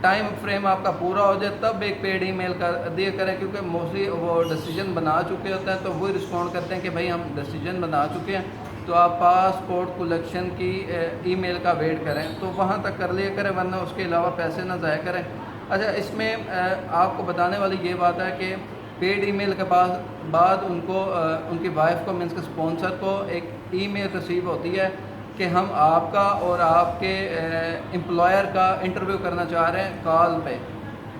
Time frame آپ کا پورا ہو جائے تب ایک پیڈ ای میل کر دیا کریں، کیونکہ موسٹلی وہ ڈیسیجن بنا چکے ہوتے ہیں تو وہی رسپونڈ کرتے ہیں کہ بھائی ہم ڈیسیجن بنا چکے ہیں، تو آپ پاسپورٹ کلیکشن کی ای میل کا ویٹ کریں، تو وہاں تک کر لیا کریں، ورنہ اس کے علاوہ پیسے نہ ضائع کریں۔ اچھا، اس میں آپ کو بتانے والی یہ بات ہے کہ پیڈ ای میل کے بعد ان کو ان کی وائف کو مینس کے اسپانسر کو ایک ای میل ریسیو ہوتی ہے کہ ہم آپ کا اور آپ کے امپلائر کا انٹرویو کرنا چاہ رہے ہیں کال پہ۔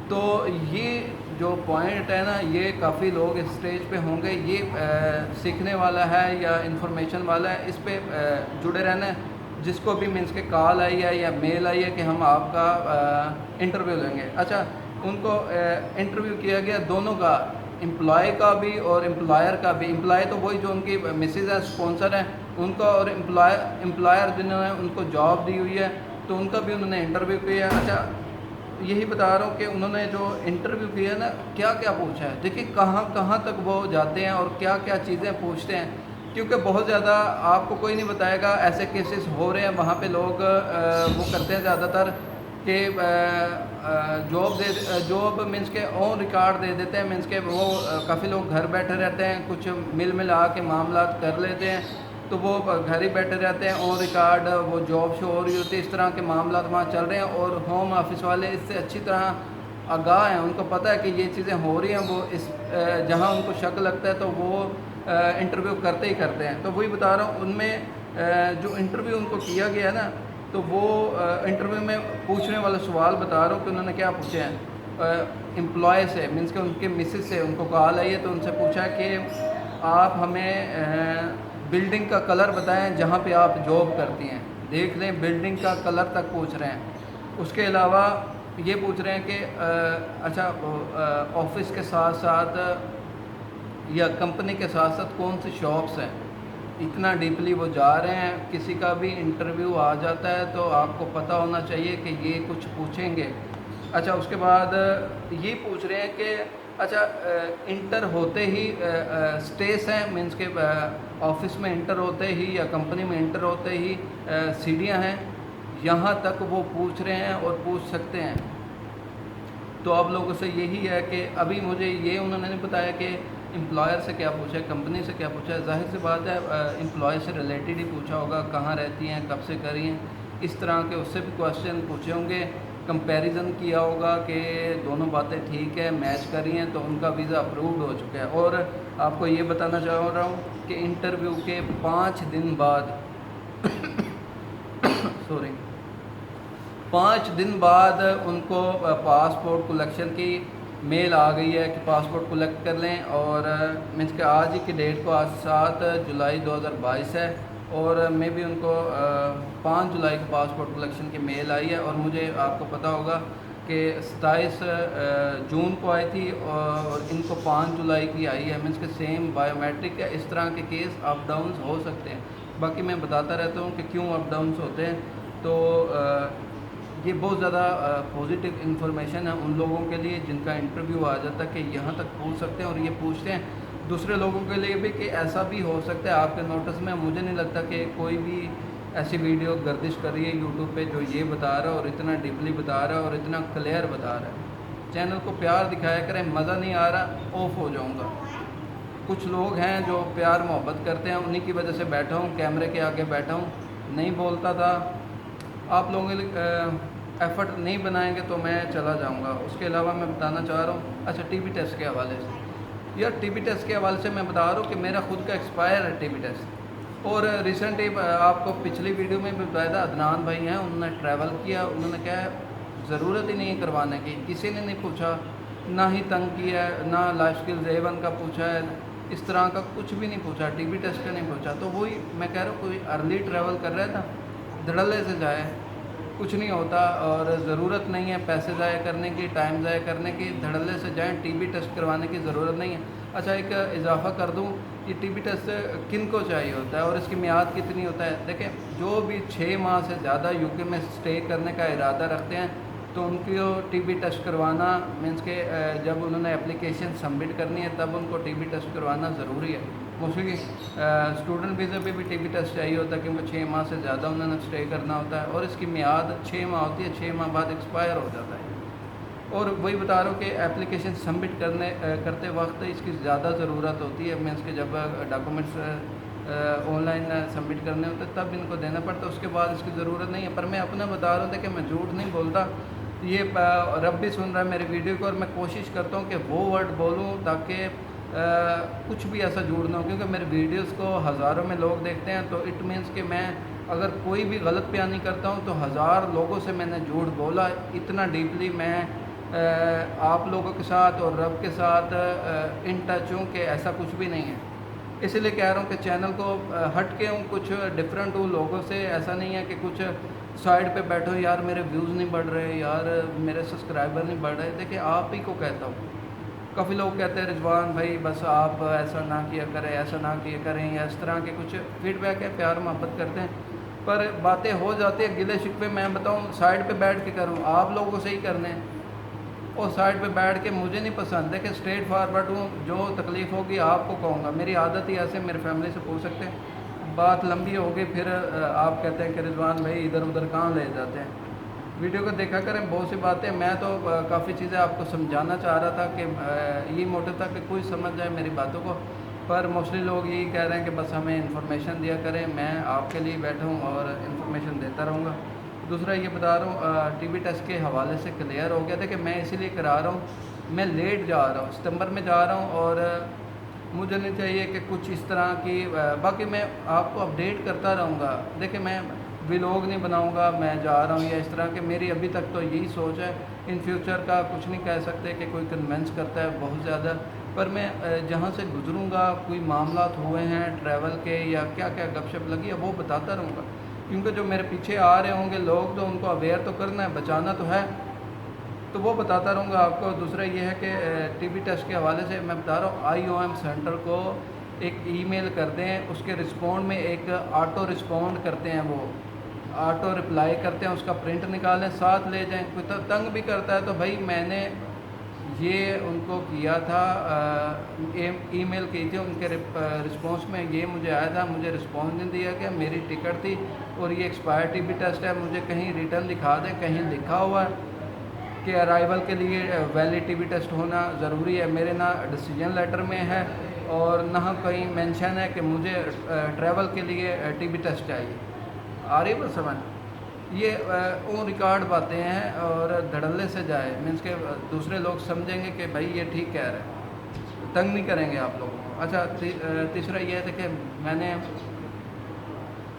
تو یہ جو پوائنٹ ہے نا، یہ کافی لوگ اس اسٹیج پہ ہوں گے، یہ سیکھنے والا ہے یا انفارمیشن والا ہے، اس پہ جڑے رہنا ہے۔ جس کو بھی مینس کے کال آئی ہے یا میل آئی ہے کہ ہم آپ کا انٹرویو لیں گے، اچھا ان کو انٹرویو کیا گیا دونوں کا، امپلائی کا بھی اور امپلائر کا بھی۔ امپلائی تو وہی جو ان کی مسز ہے، اسپانسر ہیں ان کا، اور امپلائر جنہوں نے ان کو جاب دی ہوئی ہے تو ان کا بھی انہوں نے انٹرویو کیا ہے۔ اچھا، یہی بتا رہا ہوں کہ انہوں نے جو انٹرویو کیا ہے نا، کیا کیا پوچھا ہے، دیکھیے کہاں کہاں تک وہ جاتے ہیں اور کیا کیا چیزیں پوچھتے ہیں، کیونکہ بہت زیادہ آپ کو کوئی نہیں بتائے گا، ایسے کیسز ہو رہے ہیں وہاں پہ لوگ وہ کرتے ہیں زیادہ تر کہ جاب مینس کے آن ریکارڈ دے دیتے ہیں، مینس کے وہ کافی لوگ گھر بیٹھے رہتے ہیں، کچھ ملا کے معاملات کر لیتے ہیں، تو وہ گھر ہی بیٹھے رہتے ہیں، آن ریکارڈ وہ جاب شو ہو رہی ہوتی ہے، اس طرح کے معاملات وہاں چل رہے ہیں، اور ہوم آفس والے اس سے اچھی طرح آگاہ ہیں، ان کو پتہ ہے کہ یہ چیزیں ہو رہی ہیں، وہ اس جہاں ان کو شک لگتا ہے تو وہ انٹرویو کرتے ہی کرتے ہیں۔ تو وہی بتا رہا ہوں، ان میں جو انٹرویو ان کو کیا گیا ہے نا، تو وہ انٹرویو میں پوچھنے والا سوال بتا رہا ہوں کہ انہوں نے کیا پوچھا ہے امپلائی سے، مینس کہ ان کے مسز سے، ان کو کال آئی ہے تو ان سے پوچھا کہ آپ ہمیں بلڈنگ کا کلر بتائیں جہاں پہ آپ جاب کرتی ہیں۔ دیکھ لیں، بلڈنگ کا کلر تک پوچھ رہے ہیں۔ اس کے علاوہ یہ پوچھ رہے ہیں کہ اچھا آفس کے ساتھ ساتھ یا کمپنی کے ساتھ ساتھ کون سی شاپس ہیں، اتنا ڈیپلی وہ جا رہے ہیں۔ کسی کا بھی انٹرویو آ جاتا ہے تو آپ کو پتہ ہونا چاہیے کہ یہ کچھ پوچھیں گے۔ اچھا، اس کے بعد یہ پوچھ رہے ہیں کہ اچھا انٹر ہوتے ہی اسٹیس ہیں، مینس کہ آفس میں انٹر ہوتے ہی یا کمپنی میں انٹر ہوتے ہی سیڑھیاں ہیں، یہاں تک وہ پوچھ رہے ہیں اور پوچھ سکتے ہیں۔ تو آپ لوگوں سے یہی ہے کہ ابھی مجھے یہ انہوں نے نہیں بتایا کہ امپلائر سے کیا پوچھا ہے، کمپنی سے کیا پوچھا ہے، ظاہر سی بات ہے امپلائی سے ریلیٹڈ ہی پوچھا ہوگا، کہاں رہتی ہیں، کب سے کری ہیں، اس طرح کے اس سے بھی کوشچن پوچھے ہوں گے، کمپیریزن کیا ہوگا کہ دونوں باتیں ٹھیک ہے، میچ کری ہیں تو ان کا ویزا اپرووڈ ہو چکا ہے۔ اور آپ کو یہ بتانا چاہ رہا ہوں کہ انٹرویو کے 5 دن بعد 5 دن بعد ان کو پاسپورٹ کلیکشن کی میل آ گئی ہے کہ پاسپورٹ کلیکٹ کر لیں، اور مینس کہ آج ہی کی ڈیٹ کو، آج 7 جولائی 2022 ہے، اور میں بھی ان کو 5 جولائی کو پاسپورٹ کلیکشن کی میل آئی ہے، اور مجھے آپ کو پتہ ہوگا کہ 27 جون کو آئی تھی اور ان کو 5 جولائی کی آئی ہے، مینس کہ سیم بائیو میٹرک ہے۔ اس طرح کے کیس اپ ڈاؤنز ہو سکتے ہیں، باقی میں بتاتا رہتا ہوں کہ کیوں اپ ڈاؤنز ہوتے ہیں۔ تو یہ بہت زیادہ پازیٹیو انفارمیشن ہے ان لوگوں کے لیے جن کا انٹرویو آ جاتا ہے کہ یہاں تک پوچھ سکتے ہیں، اور یہ پوچھتے ہیں دوسرے لوگوں کے لیے بھی کہ ایسا بھی ہو سکتا ہے آپ کے نوٹس میں۔ مجھے نہیں لگتا کہ کوئی بھی ایسی ویڈیو گردش کر رہی ہے یوٹیوب پہ جو یہ بتا رہا ہے اور اتنا ڈیپلی بتا رہا ہے اور اتنا کلیئر بتا رہا ہے۔ چینل کو پیار دکھایا کریں، مزہ نہیں آ رہا آف ہو جاؤں گا۔ کچھ لوگ ہیں جو پیار محبت کرتے ہیں، انہی کی وجہ سے بیٹھا ہوں، کیمرے کے آگے بیٹھا ہوں، نہیں بولتا تھا۔ آپ لوگوں ایفرٹ نہیں بنائیں گے تو میں چلا جاؤں گا۔ اس کے علاوہ میں بتانا چاہ رہا ہوں، اچھا ٹی بی ٹیسٹ کے حوالے سے، یار ٹی بی ٹیسٹ کے حوالے سے میں بتا رہا ہوں کہ میرا خود کا ایکسپائر ہے ٹی بی ٹیسٹ، اور ریسنٹلی آپ کو پچھلی ویڈیو میں بھی بتایا تھا، عدنان بھائی ہیں، انہوں نے ٹریول کیا، انہوں نے کہا ضرورت ہی نہیں ہے کروانے کی، کسی نے نہیں پوچھا، نہ ہی تنگ کیا ہے، نہ لائف اسکلز A1 کا پوچھا ہے، اس طرح کا کچھ بھی نہیں پوچھا، ٹی بی ٹیسٹ کا نہیں پوچھا۔ تو وہی میں کہہ رہا ہوں، کوئی ارلی ٹریول کر رہا تھا، دھڑلے سے جائے، کچھ نہیں ہوتا، اور ضرورت نہیں ہے پیسے ضائع کرنے کی، ٹائم ضائع کرنے کی، دھڑلے سے جائیں، ٹی بی ٹیسٹ کروانے کی ضرورت نہیں ہے۔ اچھا، ایک اضافہ کر دوں، یہ ٹی بی ٹیسٹ کن کو چاہیے ہوتا ہے اور اس کی میعاد کتنی ہوتا ہے؟ دیکھیں، جو بھی 6 ماہ سے زیادہ یو کے میں اسٹے کرنے کا ارادہ رکھتے ہیں تو ان کو ٹی بی ٹیسٹ کروانا، مینس کہ جب انہوں نے اپلیکیشن سبمٹ کرنی ہے تب ان کو ٹی بی ٹیسٹ کروانا ضروری ہے۔ موسٹلی اسٹوڈنٹ ویزے پہ بھی ٹی بی ٹیسٹ چاہیے ہوتا ہے کیونکہ 6 ماہ سے زیادہ انہوں نے اسٹے کرنا ہوتا ہے، اور اس کی میعاد 6 ماہ ہوتی ہے، 6 ماہ بعد ایکسپائر ہو جاتا ہے۔ اور وہی بتا رہا ہوں کہ اپلیکیشن سبمٹ کرتے وقت اس کی زیادہ ضرورت ہوتی ہے، مینس کہ جب ڈاکومنٹس آن لائن سبمٹ کرنے ہوتے تب ان کو دینا پڑتا ہے، اس کے بعد اس کی ضرورت نہیں ہے۔ پر میں اپنا بتا رہا تھا کہ میں جھوٹ نہیں بولتا، یہ رب بھی سن رہا ہے میری ویڈیو کو، اور میں کوشش کرتا ہوں کہ وہ ورڈ بولوں تاکہ کچھ بھی ایسا جھوٹ نہ ہو، کیونکہ میری ویڈیوز کو ہزاروں میں لوگ دیکھتے ہیں، تو اٹ مینس کہ میں اگر کوئی بھی غلط بیانی کرتا ہوں تو 1000 لوگوں سے میں نے جھوٹ بولا، اتنا ڈیپلی میں آپ لوگوں کے ساتھ اور رب کے ساتھ ان ٹچ ہوں کہ ایسا کچھ بھی نہیں ہے۔ اسی لیے کہہ رہا ہوں کہ چینل کو ہٹ کے ہوں، کچھ ڈفرینٹ ہوں لوگوں سے، ایسا نہیں ہے کہ کچھ سائڈ پہ بیٹھو یار میرے ویوز نہیں بڑھ رہے، یار میرے سبسکرائبر نہیں بڑھ رہے۔ دیکھیں آپ ہی کو کہتا ہوں، کافی لوگ کہتے ہیں رضوان بھائی بس آپ ایسا نہ کیا کریں، ایسا نہ کیا کریں، یا اس طرح کے کچھ فیڈ بیک ہے، پیار محبت کرتے ہیں، پر باتیں ہو جاتی ہیں گلے شکوے میں بتاؤں سائڈ پہ بیٹھ کے کروں، آپ لوگوں سے ہی کرنے ہیں، اور سائڈ پہ بیٹھ کے مجھے نہیں پسند ہے کہ اسٹریٹ فارورڈ ہوں، جو تکلیف ہوگی آپ کو کہوں گا، میری عادت ہی ایسے، میرے فیملی سے پوچھ سکتے ہیں، بات لمبی ہوگی پھر آپ کہتے ہیں کہ رضوان بھائی ادھر ادھر کہاں لے جاتے ہیں۔ ویڈیو کو دیکھا کریں، بہت سی باتیں، میں تو کافی چیزیں آپ کو سمجھانا چاہ رہا تھا کہ یہی موٹو تھا کہ کوئی سمجھ جائے میری باتوں کو، پر موسٹلی لوگ یہی کہہ رہے ہیں کہ بس ہمیں انفارمیشن دیا کریں، میں آپ کے لیے بیٹھا ہوں اور انفارمیشن دیتا رہوں گا۔ دوسرا یہ بتا رہا ہوں ٹی بی ٹیسٹ کے حوالے سے کلیئر ہو گیا تھا کہ میں اسی لیے کرا رہا ہوں، میں لیٹ جا رہا ہوں، ستمبر میں جا رہا ہوں، اور مجھے نہیں چاہیے کہ کچھ اس طرح کی باقی میں آپ کو اپڈیٹ کرتا رہوں گا۔ دیکھیں میں ولاگ نہیں بناؤں گا میں جا رہا ہوں یا اس طرح کہ میری ابھی تک تو یہی سوچ ہے، ان فیوچر کا کچھ نہیں کہہ سکتے کہ کوئی کنونس کرتا ہے بہت زیادہ، پر میں جہاں سے گزروں گا کوئی معاملات ہوئے ہیں ٹریول کے یا کیا کیا گپ شپ لگی ہے وہ بتاتا رہوں گا، کیونکہ جو میرے پیچھے آ رہے ہوں گے لوگ تو ان کو اویئر تو کرنا ہے، بچانا تو ہے، تو وہ بتاتا رہوں گا آپ کو۔ دوسرا یہ ہے کہ ٹی بی ٹیسٹ کے حوالے سے میں بتا رہا ہوں آئی او ایم سینٹر کو ایک ای میل کر دیں، اس کے رسپونڈ میں ایک آٹو رسپونڈ کرتے ہیں، وہ آٹو رپلائی کرتے ہیں، اس کا پرنٹ نکالیں ساتھ لے جائیں، کوئی تنگ بھی کرتا ہے تو بھائی میں نے یہ ان کو کیا تھا، ای میل کی تھی، ان کے رسپانس میں یہ مجھے آیا تھا، مجھے رسپانس نہیں دیا گیا، میری ٹکٹ تھی اور یہ ایکسپائر ٹی بی ٹیسٹ ہے، مجھے کہیں ریٹرن دکھا دیں، کہیں لکھا ہوا ہے کہ ارائیول کے لیے ویلڈ ٹی بی ٹیسٹ ہونا ضروری ہے، میرے نہ ڈیسیجن لیٹر میں ہے اور نہ کہیں مینشن ہے کہ مجھے ٹریول کے لیے ٹی بی ٹیسٹ چاہیے۔ آ رہی بس سمجھ؟ یہ اون ریکارڈ باتیں ہیں اور دھڑلے سے جائے، مینس کہ دوسرے لوگ سمجھیں گے کہ بھائی یہ ٹھیک کہہ رہے ہیں، تنگ نہیں کریں گے آپ لوگوں کو۔ اچھا تیسرا یہ ہے کہ میں نے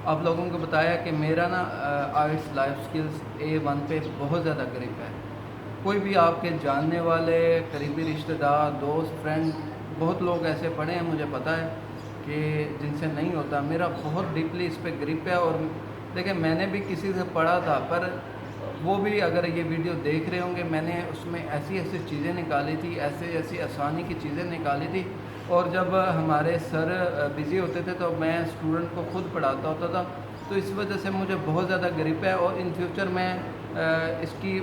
آپ لوگوں کو بتایا کہ میرا نا آئٹس لائف سکلز A1 پہ بہت زیادہ گریپ ہے، کوئی بھی آپ کے جاننے والے قریبی رشتہ دار دوست فرینڈ بہت لوگ ایسے پڑھے ہیں، مجھے پتہ ہے کہ جن سے نہیں ہوتا، میرا بہت ڈیپلی اس پہ گرپ ہے۔ اور دیکھیں میں نے بھی کسی سے پڑھا تھا، پر وہ بھی اگر یہ ویڈیو دیکھ رہے ہوں گے، میں نے اس میں ایسی ایسی چیزیں نکالی تھی، ایسی آسانی کی چیزیں نکالی تھی، اور جب ہمارے سر بزی ہوتے تھے تو میں اسٹوڈنٹ کو خود پڑھاتا ہوتا تھا، تو اس وجہ سے مجھے بہت زیادہ گرپ ہے، اور ان فیوچر میں اس کی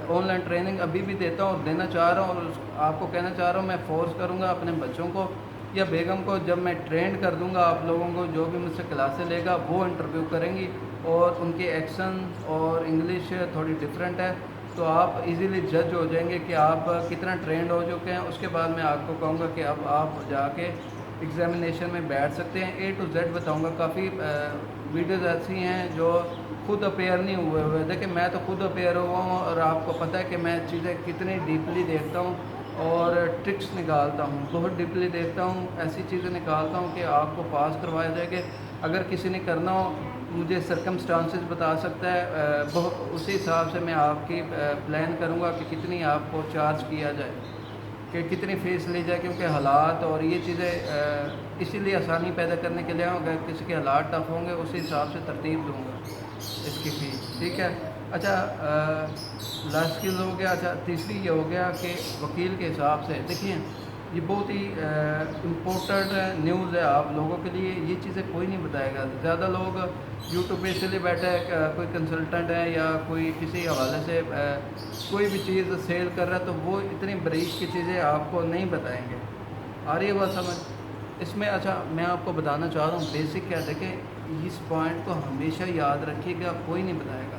آن لائن ٹریننگ ابھی بھی دیتا ہوں اور دینا چاہ رہا ہوں، اور آپ کو کہنا چاہ رہا ہوں میں فورس کروں گا اپنے بچوں کو یا بیگم کو، جب میں ٹرینڈ کر دوں گا آپ لوگوں کو، جو بھی مجھ سے کلاسیں لے گا وہ انٹرویو کریں گی، اور ان کے ایکشن اور انگلش تھوڑی ڈفرینٹ ہے، تو آپ ایزیلی جج ہو جائیں گے کہ آپ کتنا ٹرینڈ ہو چکے ہیں۔ اس کے بعد میں آپ کو کہوں گا کہ اب آپ جا کے ایگزامینیشن میں بیٹھ سکتے ہیں، A to Z بتاؤں گا۔ کافی ویڈیوز ایسی ہیں جو خود اپیئر نہیں ہوئے، دیکھیں میں تو خود اپیئر ہوا ہوں، اور آپ کو پتہ ہے کہ میں چیزیں کتنی ڈیپلی دیکھتا ہوں اور ٹرکس نکالتا ہوں، بہت ڈیپلی دیکھتا ہوں، ایسی چیزیں نکالتا ہوں کہ آپ کو پاس کروایا جائے کہ اگر کسی نے کرنا ہو مجھے سرکمسٹانسز بتا سکتا ہے، اسی حساب سے میں آپ کی پلان کروں گا کہ کتنی آپ کو چارج کیا جائے، کہ کتنی فیس لی جائے، کیونکہ حالات اور یہ چیزیں اسی لیے آسانی پیدا کرنے کے لیے اگر کسی کے حالات ٹف ہوں گے اسی حساب سے ترتیب دوں گا اس کی فیس، ٹھیک ہے۔ اچھا لاسٹ اسکل ہو گیا۔ اچھا تیسری یہ ہو گیا کہ وکیل کے حساب سے دیکھیں یہ بہت ہی امپورٹنٹ نیوز ہے آپ لوگوں کے لیے، یہ چیزیں کوئی نہیں بتائے گا، زیادہ لوگ یوٹیوب پہ اس لیے بیٹھے ہیں، کوئی کنسلٹنٹ ہے یا کوئی کسی حوالے سے کوئی بھی چیز سیل کر رہا ہے تو وہ اتنی بریک کی چیزیں آپ کو نہیں بتائیں گے، آ رہی ہے بات سمجھ اس میں۔ اچھا میں آپ کو بتانا چاہ رہا ہوں بیسک کیا، دیکھیں اس پوائنٹ کو ہمیشہ یاد رکھیے گا، کوئی نہیں بتائے گا،